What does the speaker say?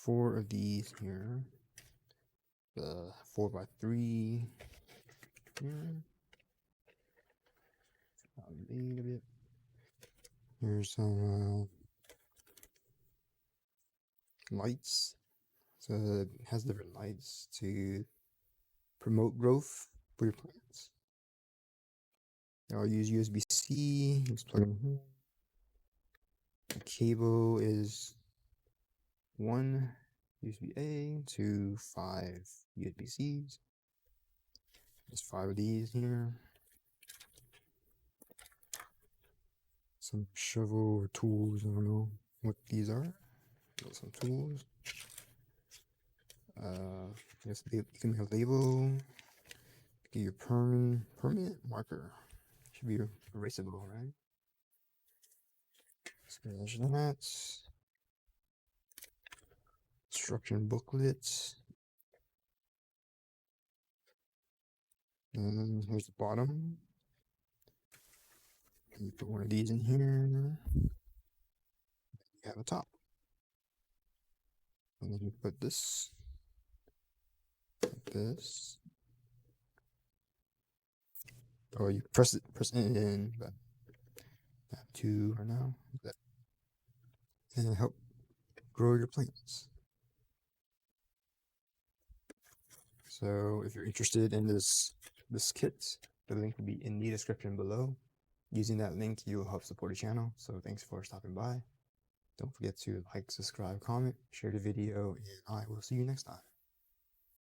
4 of these here. The 4x3 here. A bit. Here's some lights. So it has different lights to promote growth for your plants. I'll use USB-C. Just plug in here. The cable is 1 USB-A to 5 USB-Cs. There's 5 of these here. Some shovel or tools. I don't know what these are. Got some tools. Yes, you can have a label. Get your permanent marker. Should be erasable, right? Scratch that. Instruction booklets. And here's the bottom. You put one of these in here. You have a top. And then you put this like this. Or you press it in, but I have 2 right now. And help grow your plants. So if you're interested in this kit, the link will be in the description below. Using that link, you'll help support the channel. So thanks for stopping by. Don't forget to like, subscribe, comment, share the video, and I will see you next time.